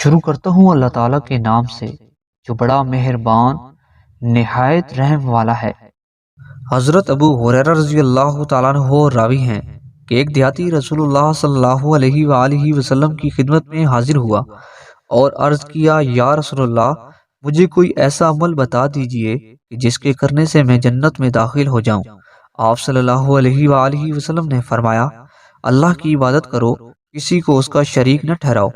شروع کرتا ہوں اللہ تعالیٰ کے نام سے جو بڑا مہربان نہایت رحم والا ہے۔ حضرت ابو ہریرہ رضی اللہ تعالیٰ عنہ راوی ہیں کہ ایک دیہاتی رسول اللہ صلی اللہ علیہ وآلہ وسلم کی خدمت میں حاضر ہوا اور عرض کیا، یا رسول اللہ، مجھے کوئی ایسا عمل بتا دیجئے کہ جس کے کرنے سے میں جنت میں داخل ہو جاؤں۔ آپ صلی اللہ علیہ وآلہ وسلم نے فرمایا، اللہ کی عبادت کرو، کسی کو اس کا شریک نہ ٹھہراؤ،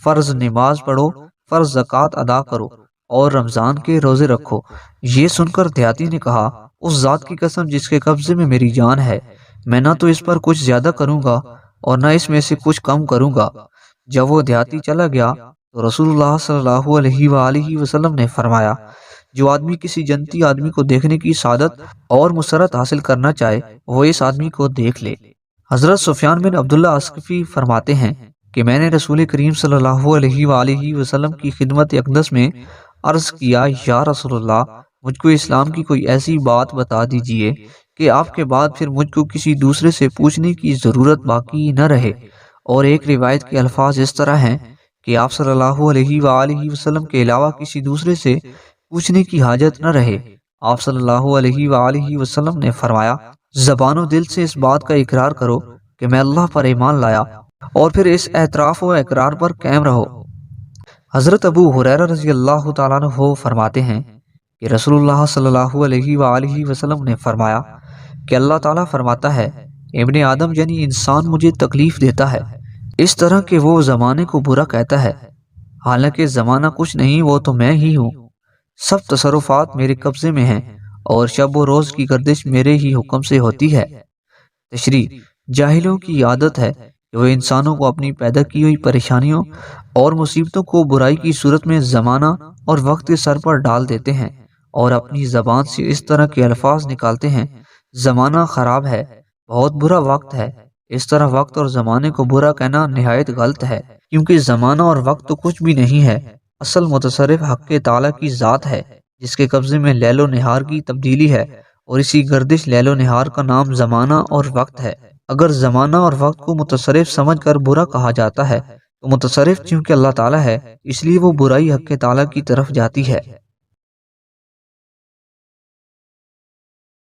فرض نماز پڑھو، فرض زکوٰۃ ادا کرو اور رمضان کے روزے رکھو۔ یہ سن کر دیہاتی نے کہا، اس ذات کی قسم جس کے قبضے میں میری جان ہے، میں نہ تو اس پر کچھ زیادہ کروں گا اور نہ اس میں سے کچھ کم کروں گا۔ جب وہ دیہاتی چلا گیا تو رسول اللہ صلی اللہ علیہ وآلہ وسلم نے فرمایا، جو آدمی کسی جنتی آدمی کو دیکھنے کی سعادت اور مسرت حاصل کرنا چاہے وہ اس آدمی کو دیکھ لے۔ حضرت سفیان بن عبداللہ عسقفی فرماتے ہیں کہ میں نے رسول کریم صلی اللہ علیہ وآلہ وسلم کی خدمت اقدس میں عرض کیا، یا رسول اللہ، مجھ کو اسلام کی کوئی ایسی بات بتا دیجئے کہ آپ کے بعد پھر مجھ کو کسی دوسرے سے پوچھنے کی ضرورت باقی نہ رہے۔ اور ایک روایت کے الفاظ اس طرح ہیں کہ آپ صلی اللہ علیہ وآلہ وسلم کے علاوہ کسی دوسرے سے پوچھنے کی حاجت نہ رہے۔ آپ صلی اللہ علیہ وآلہ وسلم نے فرمایا، زبان و دل سے اس بات کا اقرار کرو کہ میں اللہ پر ایمان لایا اور پھر اس اعتراف و اقرار پر قائم رہو۔ حضرت ابو ہریرہ رضی اللہ تعالیٰ عنہ فرماتے ہیں کہ رسول اللہ صلی اللہ علیہ وآلہ وسلم نے فرمایا کہ اللہ تعالیٰ فرماتا ہے، ابن آدم یعنی انسان مجھے تکلیف دیتا ہے اس طرح کہ وہ زمانے کو برا کہتا ہے، حالانکہ زمانہ کچھ نہیں، وہ تو میں ہی ہوں۔ سب تصرفات میرے قبضے میں ہیں اور شب و روز کی گردش میرے ہی حکم سے ہوتی ہے۔ تشریح: جاہلوں کی عادت ہے کہ وہ انسانوں کو اپنی پیدا کی ہوئی پریشانیوں اور مصیبتوں کو برائی کی صورت میں زمانہ اور وقت کے سر پر ڈال دیتے ہیں اور اپنی زبان سے اس طرح کے الفاظ نکالتے ہیں، زمانہ خراب ہے، بہت برا وقت ہے۔ اس طرح وقت اور زمانے کو برا کہنا نہایت غلط ہے، کیونکہ زمانہ اور وقت تو کچھ بھی نہیں ہے، اصل متصرف حق تعالیٰ کی ذات ہے جس کے قبضے میں لیل و نہار کی تبدیلی ہے، اور اسی گردش لیل و نہار کا نام زمانہ اور وقت ہے۔ اگر زمانہ اور وقت کو متصرف سمجھ کر برا کہا جاتا ہے تو متصرف چونکہ اللہ تعالیٰ ہے اس لیے وہ برائی حق تعالیٰ کی طرف جاتی ہے۔